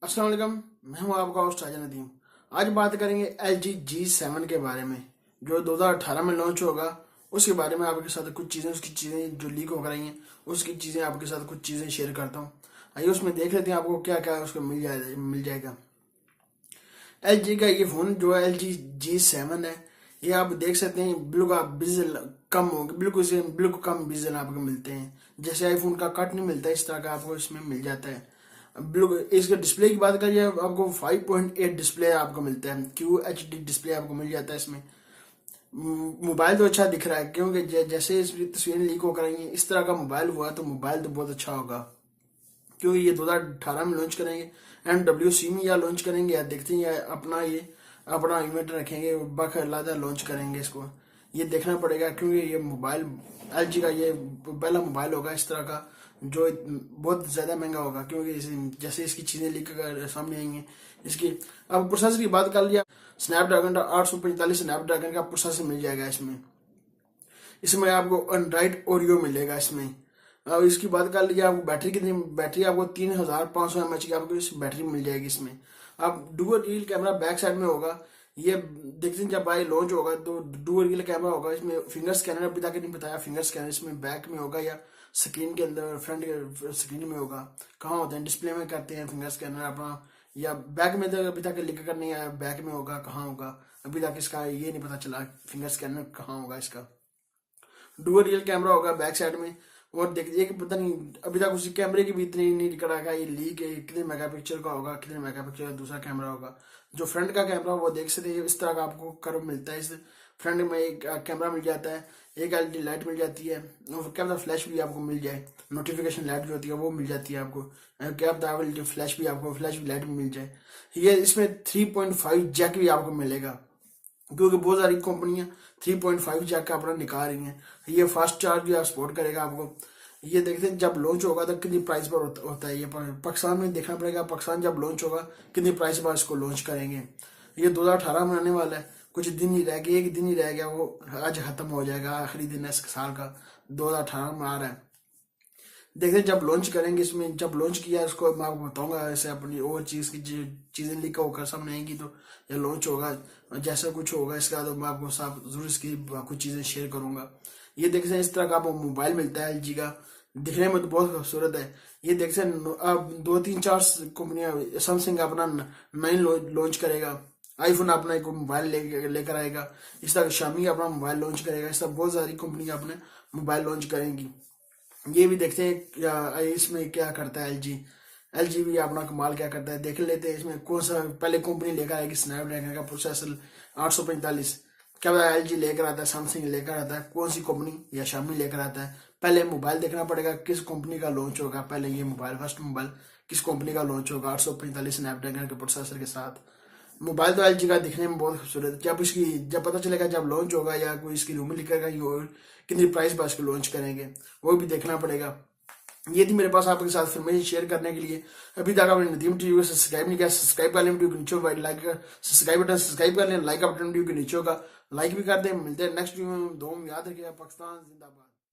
अस्सलाम वालेकुम। मैं हूं आपका होस्ट साजन नदीम। आज बात करेंगे LG G7 के बारे में जो 2018 में लॉन्च होगा। उसके बारे में आपके साथ कुछ चीज़ें, उसकी चीज़ें जो लीक हो रही हैं उसकी चीज़ें आपके साथ कुछ चीज़ें शेयर करता हूं। आइए उसमें देख लेते हैं आपको क्या क्या उसको मिल जाएगा। LG का ये फ़ोन जो है LG G7 है, ये आप देख सकते हैं ब्लू का बिजल कम हो, ब्लू को कम बिजल आपको मिलते हैं। जैसे आईफोन का कट नहीं मिलता इस तरह का आपको इसमें मिल जाता है। ब्लू इसके डिस्प्ले की बात करिए आपको 5.8 डिस्प्ले आपको मिलता है। QHD डिस्प्ले आपको मिल जाता है इसमें। मोबाइल तो अच्छा दिख रहा है क्योंकि जैसे इस तस्वीरें लीक हो रही हैं इस तरह का मोबाइल हुआ तो मोबाइल तो बहुत अच्छा होगा, क्योंकि ये 2018 में लॉन्च करेंगे। MWC में या लॉन्च करेंगे या देखते हैं या अपना इवेंट रखेंगे बाकायदा लॉन्च करेंगे इसको। ये देखना पड़ेगा क्योंकि ये मोबाइल LG का ये पहला मोबाइल होगा इस तरह का जो बहुत ज़्यादा महंगा होगा, क्योंकि जैसे इसकी चीज़ें लिख कर सामने आएंगी। इसकी अब प्रोसेसर की बात कर लिया, स्नैपड्रैगन 845 स्नैपड्रैगन का प्रोसेसर मिल जाएगा इसमें। इसमें आपको एंड्रॉइड ओरियो मिलेगा इसमें। अब इसकी बात कर लीजिए आपको बैटरी आपको 3500 mAh की आपको इस बैटरी मिल जाएगी इसमें। अब dual real camera back side में होगा। ये देखते हैं जब भाई लॉन्च होगा तो डुअल रियल कैमरा होगा इसमें। फिंगर स्कैनर अभी तक नहीं बताया, फिंगर स्कैनर इसमें बैक में होगा या स्क्रीन के अंदर फ्रंट स्क्रीन में होगा। कहाँ होते हैं डिस्प्ले में करते हैं फिंगर स्कैनर अपना, या बैक में तो अभी तक लिख कर नहीं आया बैक में होगा कहाँ होगा। अभी तक इसका ये नहीं पता चला फिंगर स्कैनर कहाँ होगा इसका। डुअल रियल कैमरा होगा बैक साइड में। और देख लीजिए कि पता नहीं अभी तक उसी कैमरे की भी इतनी नहीं निकल रहा है, ये लीक है कितने मेगापिक्सल का होगा, कितने मेगापिक्सल का दूसरा कैमरा होगा। जो फ्रंट का कैमरा वो देख सकते हैं इस तरह का आपको कर्व मिलता है। इस फ्रंट में एक कैमरा मिल जाता है, एक LED लाइट मिल जाती है और कैमरा फ्लैश भी आपको मिल जाए। नोटिफिकेशन लाइट जो होती है वो मिल जाती है आपको। क्या फ्लैश भी आपको फ्लैश लाइट भी मिल जाए। ये इसमें 3.5 जैक भी आपको मिलेगा, क्योंकि बहुत सारी कंपनियां 3.5 जैक का अपना निकाल रही हैं। ये फास्ट चार्ज भी आप सपोर्ट करेगा आपको। ये देखते हैं जब लॉन्च होगा तो कितनी प्राइस पर होता है। ये पाकिस्तान में देखना पड़ेगा, पाकिस्तान जब लॉन्च होगा कितनी प्राइस पर इसको लॉन्च करेंगे। ये 2018 में आने वाला है, कुछ दिन ही रह गए, एक दिन ही रह गया, वो आज खत्म हो जाएगा, आखिरी दिन है इस साल का 2018 में आ रहा है। देखते हैं जब लॉन्च करेंगे इसमें, जब लॉन्च किया इसको मैं आपको बताऊंगा। ऐसे अपनी और चीज़ की चीज़ें लिखा होकर सामने आएंगी तो ये लॉन्च होगा जैसा कुछ होगा इसका तो मैं आपको साफ जरूर इसकी कुछ चीज़ें शेयर करूंगा। ये देखते हैं इस तरह का आपको मोबाइल मिलता है LG का, दिखने में तो बहुत खूबसूरत है। ये देखते हैं अब 2-3-4 कंपनियां, सैमसंग अपना 9 लॉन्च करेगा, आईफोन अपना एक मोबाइल लेकर आएगा, इस तरह शामी अपना मोबाइल लॉन्च करेगा। इस तरह बहुत सारी कंपनियां अपने मोबाइल लॉन्च करेंगी। ये भी देखते हैं इसमें क्या करता है LG भी अपना कमाल क्या करता है देख लेते हैं। इसमें कौन सा पहले कंपनी लेकर आएगी स्नैपड्रैगन का प्रोसेसर 845, क्या पता LG लेकर आता है, सैमसंग लेकर आता है, कौन सी कंपनी या शामी लेकर आता है। पहले मोबाइल देखना पड़ेगा किस कंपनी का लॉन्च होगा। पहले ये मोबाइल फर्स्ट मोबाइल किस कंपनी का लॉन्च होगा 845 स्नैपड्रैगन के प्रोसेसर के साथ। मोबाइल तो LG का दिखने में बहुत खूबसूरत है। जब पता चलेगा जब लॉन्च होगा या कोई इसकी रूमर लिखेगा कितनी प्राइस पर इसको लॉन्च करेंगे वो भी देखना पड़ेगा। ये थी मेरे पास आपके साथ इन्फॉर्मेशन शेयर करने के लिए। अभी तक आपने नदीम टीवी को सब्सक्राइब नहीं किया, सब्सक्राइब कर लें। वीडियो के नीचे white like subscribe button subscribe कर लें, लाइक का बटन वीडियो के नीचे होगा, लाइक भी कर दें। मिलते हैं नेक्स्ट वीडियो में। दो याद रखिएगा। पाकिस्तान जिंदाबाद।